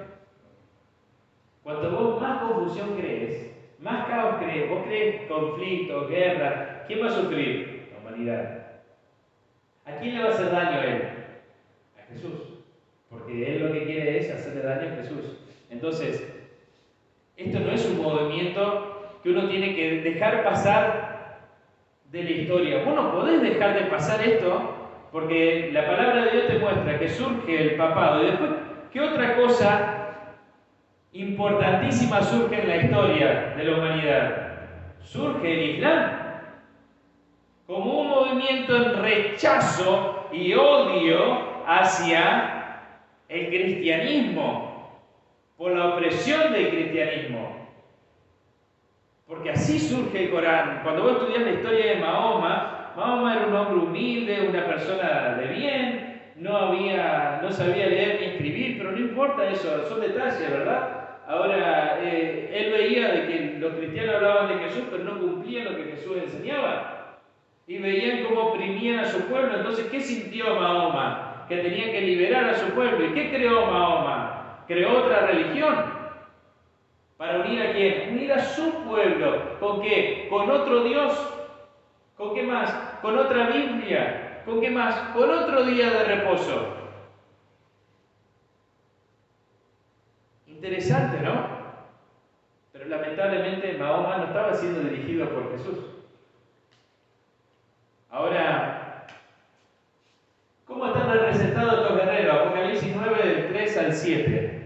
Cuanto vos más confusión crees, más caos crees, vos crees conflicto, guerra, ¿quién va a sufrir? La humanidad. ¿A quién le va a hacer daño a él? A Jesús. Porque él lo que quiere es hacerle daño a Jesús. Entonces, esto no es un movimiento que uno tiene que dejar pasar de la historia. Vos no podés dejar de pasar esto, porque la palabra de Dios te muestra que surge el papado. Y después, ¿qué otra cosa importantísima surge en la historia de la humanidad? Surge el Islam, como un movimiento en rechazo y odio hacia el cristianismo, por la opresión del cristianismo. Porque así surge el Corán. Cuando vos estudias la historia de Mahoma, Mahoma era un hombre humilde, una persona de bien, no sabía leer ni escribir, pero no importa eso, son detalles, ¿verdad? Ahora, él veía de que los cristianos hablaban de Jesús, pero no cumplían lo que Jesús enseñaba. Y veían cómo oprimían a su pueblo. Entonces, ¿qué sintió Mahoma? Que tenía que liberar a su pueblo. ¿Y qué creó Mahoma? Creó otra religión. ¿Para unir a quién? Unir a su pueblo. ¿Con qué? Con otro Dios. ¿Con qué más? Con otra Biblia. ¿Con qué más? Con otro día de reposo. Interesante, ¿no? Pero lamentablemente Mahoma no estaba siendo dirigido por Jesús. Ahora, ¿cómo están representados estos guerreros? Apocalipsis al 7.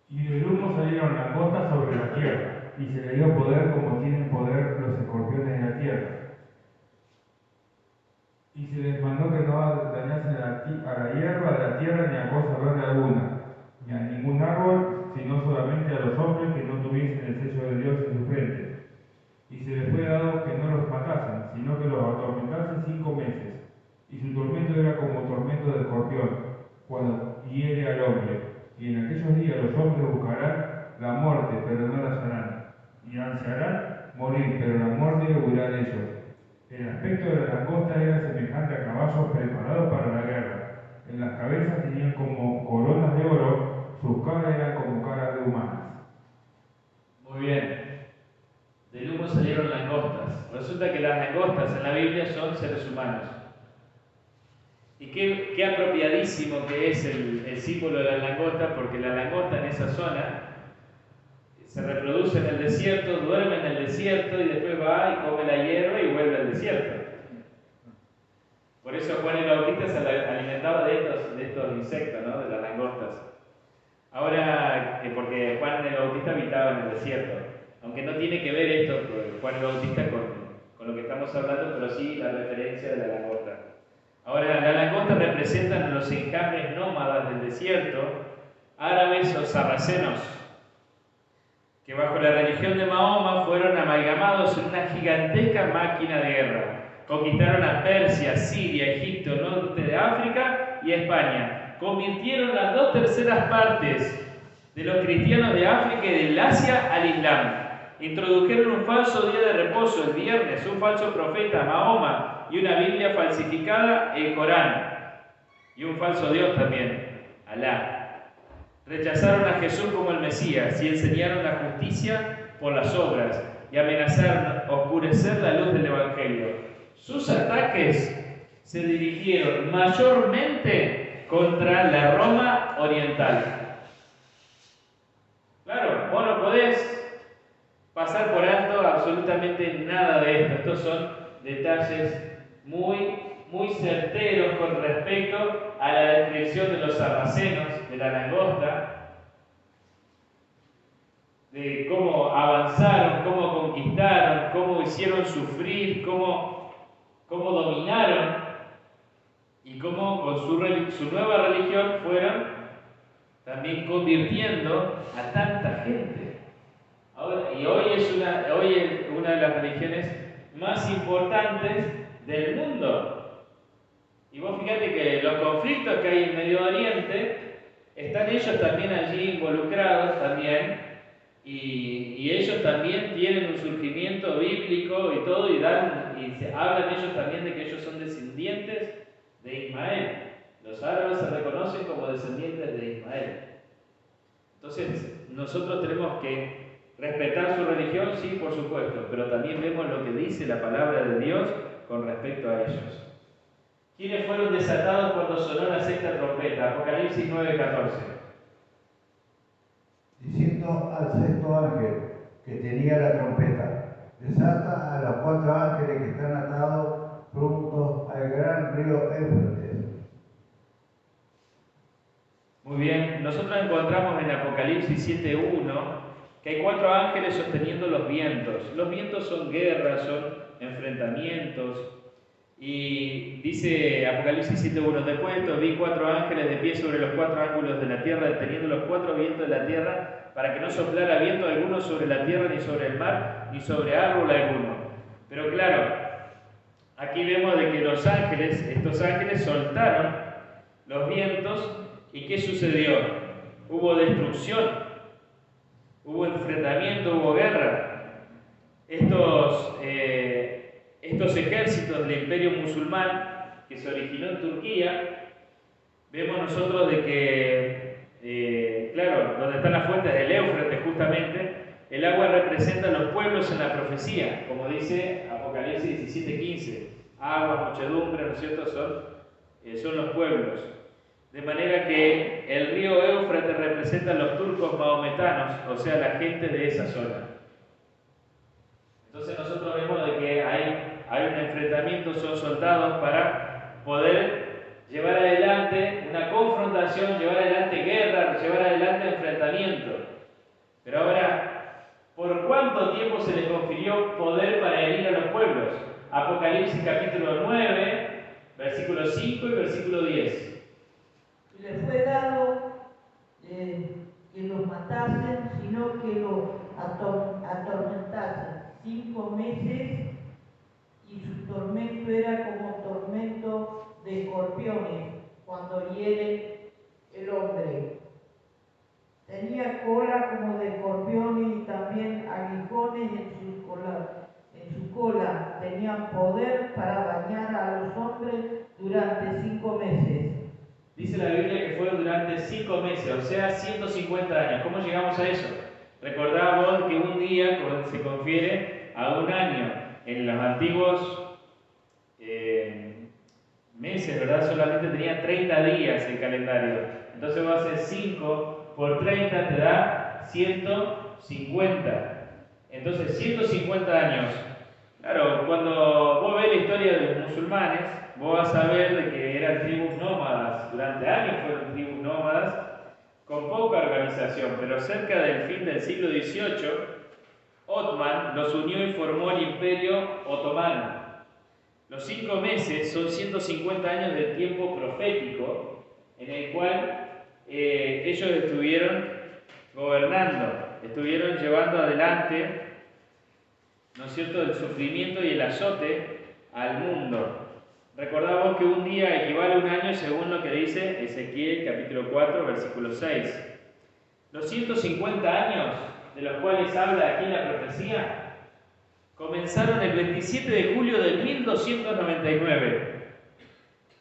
Y del humo salieron langostas sobre la tierra, y se le dio poder como tienen poder los escorpiones de la tierra. Y se les mandó que no dañasen a la hierba de la tierra ni a cosa verde alguna, ni a ningún árbol, sino solamente a los hombres que no tuviesen el sello de Dios en su frente. Y se les fue dado que no los matasen, sino que los atormentasen 5 meses. Y su tormento era como tormento de escorpión, cuando hiere al hombre. Y en aquellos días los hombres buscarán la muerte, pero no la hallarán. Y ansiarán morir, pero la muerte huirá de ellos. El aspecto de la langosta era semejante a caballos preparados para la guerra. En las cabezas tenían como coronas de oro, sus caras eran como caras de humanas. Muy bien. Del humo salieron langostas. Resulta que las langostas en la Biblia son seres humanos. Y qué apropiadísimo que es el símbolo de la langosta, porque la langosta en esa zona se reproduce en el desierto, duerme en el desierto y después va y come la hierba y vuelve al desierto. Por eso Juan el Bautista se alimentaba de estos insectos, ¿no? De las langostas. Ahora, porque Juan el Bautista habitaba en el desierto, aunque no tiene que ver esto, Juan el Bautista, con lo que estamos hablando, pero sí la referencia de la langosta. Ahora, la langosta representan los enjambres nómadas del desierto, árabes o sarracenos, que bajo la religión de Mahoma fueron amalgamados en una gigantesca máquina de guerra. Conquistaron a Persia, Siria, Egipto, norte de África y España. Convirtieron las 2/3 partes de los cristianos de África y del Asia al Islam. Introdujeron un falso día de reposo, el viernes, un falso profeta, Mahoma, y una Biblia falsificada, el Corán, y un falso Dios también, Alá. Rechazaron a Jesús como el Mesías y enseñaron la justicia por las obras y amenazaron oscurecer la luz del Evangelio. Sus ataques se dirigieron mayormente contra la Roma oriental. Claro, vos no podés pasar por alto absolutamente nada de esto. Estos son detalles muy certeros con respecto a la descripción de los sarracenos, de la langosta, de cómo avanzaron, cómo conquistaron, cómo hicieron sufrir, cómo dominaron y cómo con su nueva religión fueron también convirtiendo a tanta gente. Hoy es una de las religiones más importantes del mundo. Y vos fíjate que los conflictos que hay en Medio Oriente, están ellos también allí involucrados también, y ellos también tienen un surgimiento bíblico y todo, y se hablan ellos también de que ellos son descendientes de Ismael. Los árabes se reconocen como descendientes de Ismael. Entonces, nosotros tenemos que respetar su religión, sí, por supuesto, pero también vemos lo que dice la palabra de Dios con respecto a ellos. ¿Quiénes fueron desatados cuando sonó la sexta trompeta? Apocalipsis 9:14. Diciendo al sexto ángel que tenía la trompeta, desata a los 4 ángeles que están atados junto al gran río Éufrates. Muy bien, nosotros encontramos en Apocalipsis 7:1 que hay 4 ángeles sosteniendo los vientos. Los vientos son guerras, son enfrentamientos. Y dice Apocalipsis 7:1, después de esto vi 4 ángeles de pie sobre los 4 ángulos de la tierra, deteniendo los 4 vientos de la tierra, para que no soplara viento alguno sobre la tierra, ni sobre el mar, ni sobre árbol alguno. Pero claro, aquí vemos de que estos ángeles soltaron los vientos, ¿y qué sucedió? Hubo destrucción, hubo enfrentamiento, hubo guerra. Estos ejércitos del imperio musulmán que se originó en Turquía, vemos nosotros de que, claro, donde están las fuentes del Éufrates justamente, el agua representa a los pueblos en la profecía, como dice Apocalipsis 17:15. Agua, muchedumbre, ¿no es cierto? Son los pueblos. De manera que el río Éufrates representa a los turcos mahometanos, o sea, la gente de esa zona. Entonces nosotros vemos de que hay un enfrentamiento, son soldados para poder llevar adelante una confrontación, llevar adelante guerra, llevar adelante enfrentamiento. Pero ahora, ¿por cuánto tiempo se les confirió poder para herir a los pueblos? Apocalipsis capítulo 9, versículo 5 y versículo 10. Y les fue dado que los matasen, sino que los atormentasen 5 meses, y su tormento era como tormento de escorpiones cuando hieren el hombre. Tenía cola como de escorpiones y también aguijones en su cola. Tenían poder para dañar a los hombres durante 5 meses. Dice la Biblia que fue durante 5 meses, o sea, 150 años. ¿Cómo llegamos a eso? Recordábamos que un día se confiere a un año. En los antiguos meses, ¿verdad? Solamente tenía 30 días el calendario. Entonces va a ser 5 por 30, te da 150. Entonces, 150 años. Claro, cuando vos ves la historia de los musulmanes, vos vas a ver de que eran tribus nómadas. Durante años fueron tribus nómadas con poca organización, pero cerca del fin del siglo XVIII, Otman los unió y formó el Imperio Otomano. Los 5 meses son 150 años de tiempo profético en el cual ellos estuvieron gobernando, estuvieron llevando adelante, ¿no es cierto?, el sufrimiento y el azote al mundo. Recordamos que un día equivale a un año según lo que dice Ezequiel capítulo 4, versículo 6. Los 150 años de los cuales habla aquí la profecía comenzaron el 27 de julio de 1299,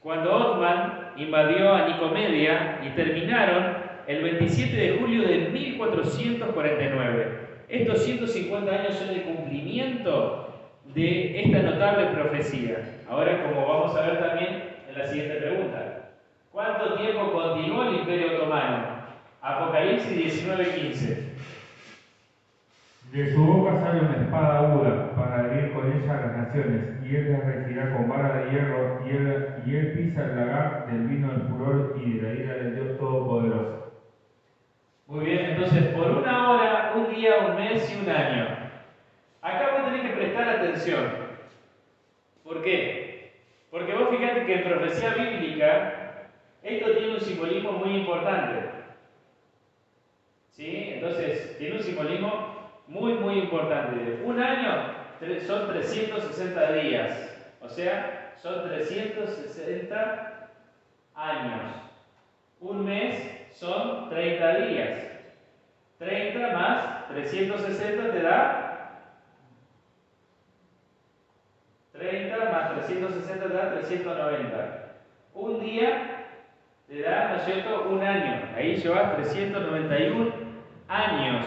cuando Otman invadió a Nicomedia, y terminaron el 27 de julio de 1449. Estos 150 años son el cumplimiento de esta notable profecía. Ahora, como vamos a ver también en la siguiente pregunta, ¿cuánto tiempo continuó el Imperio Otomano? Apocalipsis 19:15. De su boca sale una espada aguda para herir con ella a las naciones, y él las regirá con vara de hierro, y él pisa el lagar del vino del furor y de la ira del Dios Todopoderoso. Muy bien, entonces por una hora, un día, un mes y un año. Acá vos tenés que prestar atención. ¿Por qué? Porque vos fíjate que en profecía bíblica esto tiene un simbolismo muy importante. ¿Sí? Entonces, tiene un simbolismo muy importante. Un año son 360 días, o sea, son 360 años. Un mes son 30 días. 30 más 360 te da 30 más 360 te da 390. Un día te da, ¿no es cierto?, un año. Ahí llevas 391 años.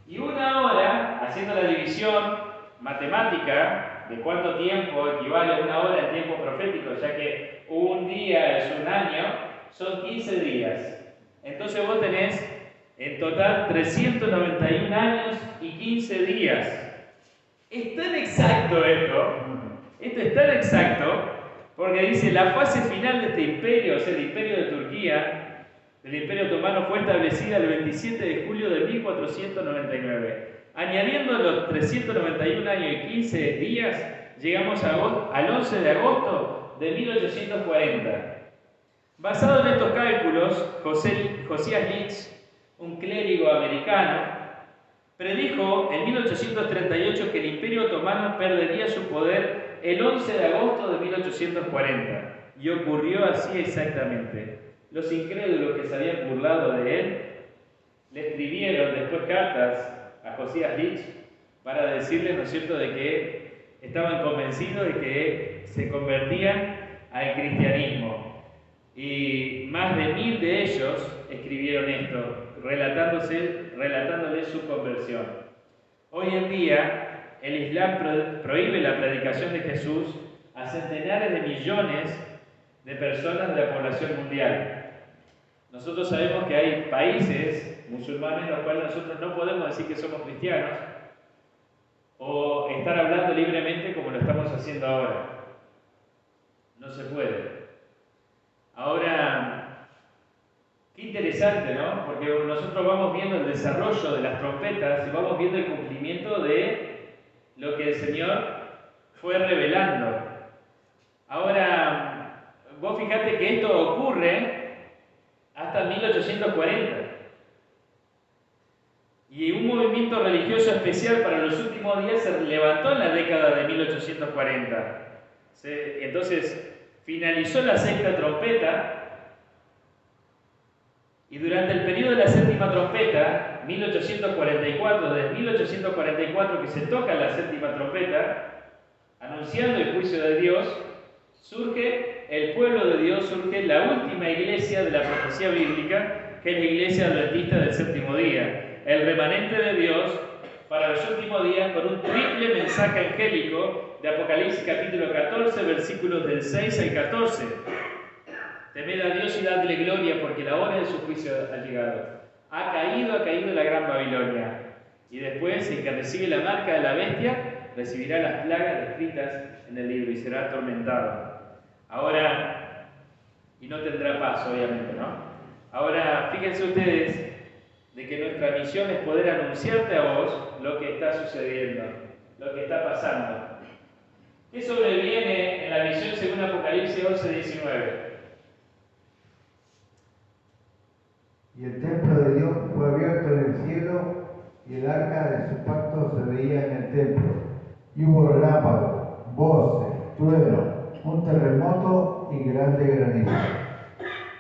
Y una hora, haciendo la división matemática de cuánto tiempo equivale a una hora en tiempo profético, ya que un día es un año, son 15 días. Entonces vos tenés en total 391 años y 15 días. Es tan exacto esto es tan exacto, porque dice, la fase final de este imperio, o sea, el imperio de Turquía, el Imperio Otomano, fue establecida el 27 de julio de 1499. Añadiendo los 391 años y 15 días, llegamos al 11 de agosto de 1840. Basado en estos cálculos, Josías Litz, un clérigo americano, predijo en 1838 que el Imperio Otomano perdería su poder el 11 de agosto de 1840. Y ocurrió así exactamente. Los incrédulos que se habían burlado de él le escribieron después cartas a Josías Litz para decirle, ¿no es cierto?, de que estaban convencidos de que se convertían al cristianismo. Y más de 1000 de ellos escribieron esto, relatándole su conversión. Hoy en día, el Islam prohíbe la predicación de Jesús a centenares de millones de personas de la población mundial. Nosotros sabemos que hay países musulmanes en los cuales nosotros no podemos decir que somos cristianos o estar hablando libremente como lo estamos haciendo ahora. No se puede. Ahora, qué interesante, ¿no? Porque nosotros vamos viendo el desarrollo de las trompetas y vamos viendo el cumplimiento de lo que el Señor fue revelando. Ahora, vos fijate que esto ocurre hasta 1840. Y un movimiento religioso especial para los últimos días se levantó en la década de 1840. Entonces, finalizó la sexta trompeta y durante el periodo de la séptima trompeta, 1844, desde 1844 que se toca la séptima trompeta, anunciando el juicio de Dios, surge el pueblo de Dios, surge la última iglesia de la profecía bíblica, que es la iglesia adventista del séptimo día, el remanente de Dios para los últimos días, con un triple mensaje angélico de Apocalipsis capítulo 14, versículos del 6 al 14. Temed a Dios y dadle gloria, porque la hora de su juicio ha llegado. Ha caído la gran Babilonia. Y después, el que recibe la marca de la bestia, recibirá las plagas descritas en el libro y será atormentado. Ahora, y no tendrá paz, obviamente, ¿no? Ahora, fíjense ustedes de que nuestra misión es poder anunciarte a vos lo que está sucediendo, lo que está pasando. ¿Qué sobreviene en la visión según Apocalipsis 11:19? Y el templo de Dios fue abierto en el cielo, y el arca de su pacto se veía en el templo. Y hubo relámpagos, voces, truenos, un terremoto y grande granizo.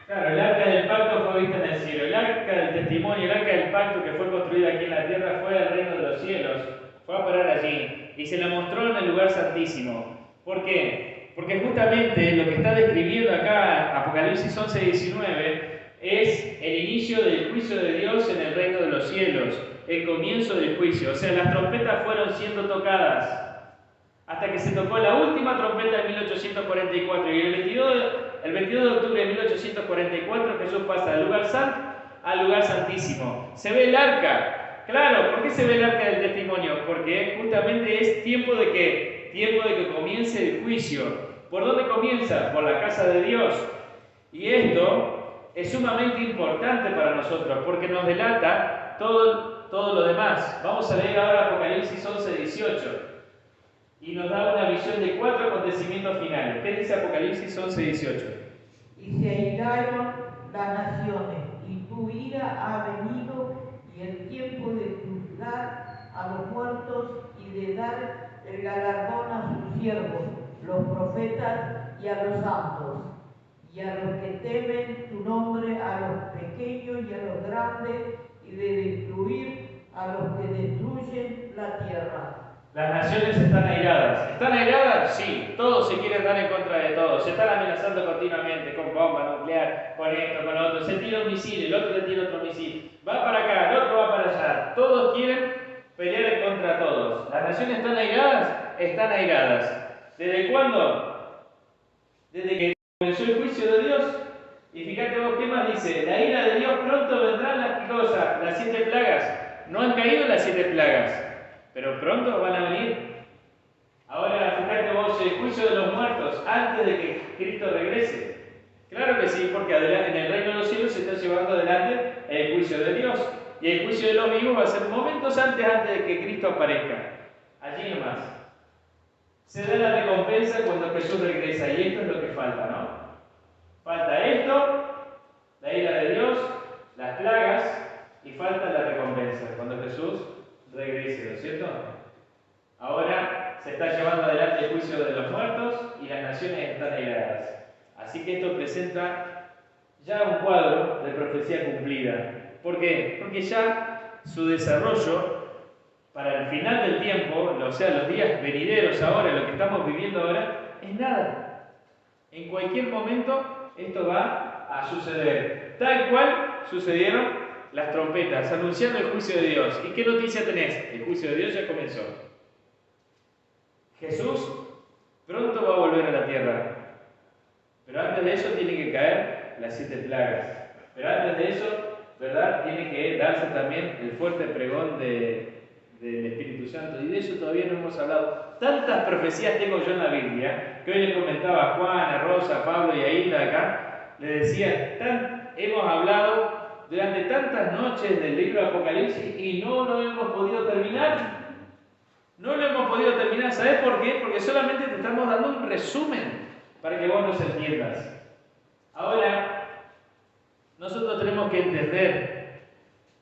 Claro, el arca del pacto fue vista en el cielo. El arca del testimonio, el arca del pacto que fue construida aquí en la tierra fue al reino de los cielos. Fue a parar allí y se la mostró en el lugar santísimo. ¿Por qué? Porque justamente lo que está describiendo acá Apocalipsis 11:19 es el inicio del juicio de Dios en el reino de los cielos, el comienzo del juicio. O sea, las trompetas fueron siendo tocadas hasta que se tocó la última trompeta en 1844 y el 22 de octubre de 1844 Jesús pasa del lugar santo al lugar santísimo. Se ve el arca. Claro, ¿por qué se ve el arca del testimonio? Porque justamente es tiempo de que comience el juicio. ¿Por dónde comienza? Por la casa de Dios. Y esto es sumamente importante para nosotros porque nos delata todo lo demás. Vamos a leer ahora Apocalipsis 11:18 y nos da una visión de 4 acontecimientos finales. ¿Qué dice Apocalipsis 11:18? Y se airaron las naciones, y tu ira ha venido, y el tiempo de juzgar a los muertos y de dar el galardón a sus siervos, los profetas y a los santos, y a los que temen tu nombre, a los pequeños y a los grandes, y de destruir a los que destruyen la tierra. Las naciones están airadas. ¿Están airadas? Sí. Todos se quieren dar en contra de todos. Se están amenazando continuamente con bomba nuclear, con esto, con lo otro. Se tira un misil, el otro le tira otro misil. Va para acá, el otro va para allá. Todos quieren pelear contra todos. ¿Las naciones están airadas? Están airadas. ¿Desde cuándo? Desde que comenzó el juicio de Dios. Y fíjate vos qué más dice. La ira de Dios pronto vendrán las cosas, las 7 plagas. No han caído las 7 plagas, pero pronto van a venir. Ahora, fíjate vos, el juicio de los muertos, antes de que Cristo regrese. Claro que sí, porque en el reino de los cielos se está llevando adelante el juicio de Dios. Y el juicio de los vivos va a ser momentos antes de que Cristo aparezca. Allí nomás. Se da la recompensa cuando Jesús regresa, y esto es lo que falta, ¿no? Falta esto, la ira de Dios, las plagas, y falta la recompensa, cuando Jesús regrese, ¿no es cierto? Ahora se está llevando adelante el juicio de los muertos y las naciones están airadas. Así que esto presenta ya un cuadro de profecía cumplida. ¿Por qué? Porque ya su desarrollo para el final del tiempo, o sea, los días venideros ahora, lo que estamos viviendo ahora, es nada. En cualquier momento esto va a suceder, tal cual sucedieron las trompetas, anunciando el juicio de Dios. ¿Y qué noticia tenés? El juicio de Dios ya comenzó. Jesús pronto va a volver a la tierra. Pero antes de eso tienen que caer las 7 plagas. Pero antes de eso, ¿verdad? Tiene que darse también el fuerte pregón del Espíritu Santo. Y de eso todavía no hemos hablado. Tantas profecías tengo yo en la Biblia, que hoy les comentaba a Juan, a Rosa, a Pablo y a Hilda acá, le decía, hemos hablado durante tantas noches del libro de Apocalipsis y no lo hemos podido terminar. No lo hemos podido terminar. ¿Sabes por qué? Porque solamente te estamos dando un resumen para que vos nos entiendas. Ahora, nosotros tenemos que entender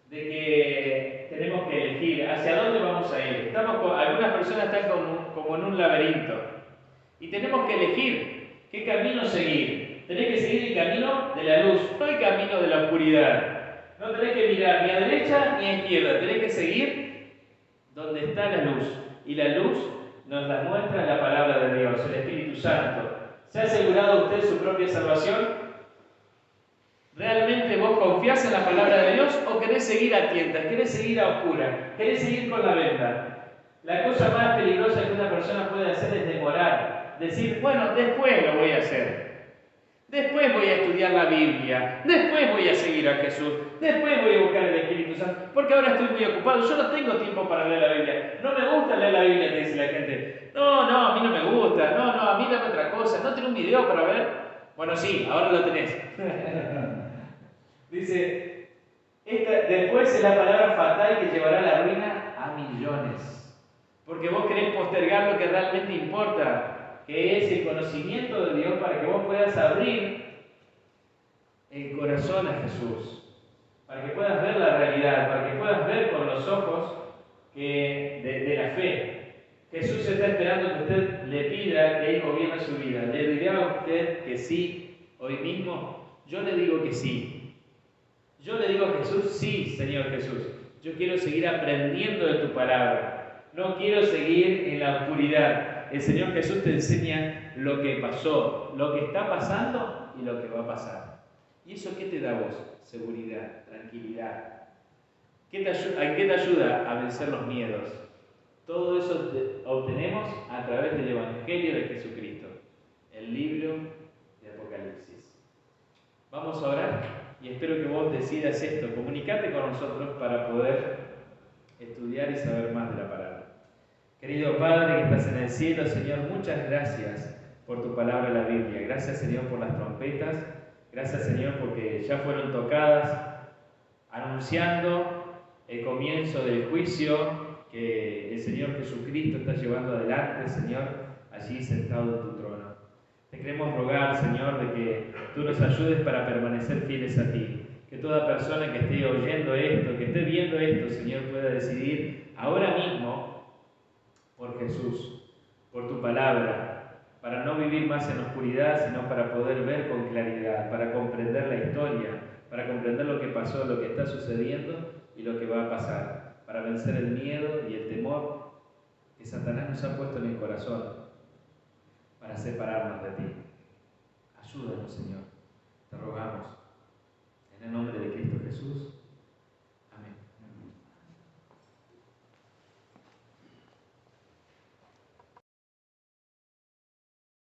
de que tenemos que elegir hacia dónde vamos a ir. Algunas personas están como en un laberinto y tenemos que elegir qué camino seguir. Tenés que seguir el camino de la luz, no el camino de la oscuridad. No tenés que mirar ni a derecha ni a izquierda, tenés que seguir donde está la luz. Y la luz nos la muestra la palabra de Dios, el Espíritu Santo. ¿Se ha asegurado usted su propia salvación? ¿Realmente vos confías en la palabra de Dios o querés seguir a tientas, querés seguir a oscuras, querés seguir con la venda? La cosa más peligrosa que una persona puede hacer es demorar, decir, bueno, después lo voy a hacer. Después voy a estudiar la Biblia, después voy a seguir a Jesús, después voy a buscar el Espíritu Santo, porque ahora estoy muy ocupado, yo no tengo tiempo para leer la Biblia. No me gusta leer la Biblia, te dice la gente. No, a mí no me gusta, no, a mí dame otra cosa, ¿no tenés un video para ver? Bueno, sí, ahora lo tenés. Dice, después es la palabra fatal que llevará la ruina a millones. Porque vos querés postergar lo que realmente importa, que es el conocimiento de Dios para que vos puedas abrir el corazón a Jesús. Para que puedas ver la realidad, para que puedas ver con los ojos de la fe. Jesús está esperando que usted le pida que Él gobierne su vida. ¿Le diría a usted que sí hoy mismo? Yo le digo que sí. Yo le digo a Jesús, sí, Señor Jesús. Yo quiero seguir aprendiendo de tu palabra. No quiero seguir en la oscuridad. El Señor Jesús te enseña lo que pasó, lo que está pasando y lo que va a pasar. ¿Y eso qué te da a vos? Seguridad, tranquilidad. ¿En qué te ayuda a vencer los miedos? Todo eso obtenemos a través del Evangelio de Jesucristo, el libro de Apocalipsis. Vamos a orar. Y espero que vos decidas esto, comunicate con nosotros para poder estudiar y saber más de la palabra. Querido Padre que estás en el cielo, Señor, muchas gracias por tu palabra en la Biblia. Gracias, Señor, por las trompetas. Gracias, Señor, porque ya fueron tocadas, anunciando el comienzo del juicio que el Señor Jesucristo está llevando adelante, Señor, allí sentado en tu trono. Te queremos rogar, Señor, de que tú nos ayudes para permanecer fieles a ti. Que toda persona que esté oyendo esto, que esté viendo esto, Señor, pueda decidir ahora mismo por Jesús, por tu palabra, para no vivir más en oscuridad, sino para poder ver con claridad, para comprender la historia, para comprender lo que pasó, lo que está sucediendo y lo que va a pasar, para vencer el miedo y el temor que Satanás nos ha puesto en el corazón, para separarnos de ti. Ayúdanos, Señor, te rogamos, en el nombre de Cristo Jesús.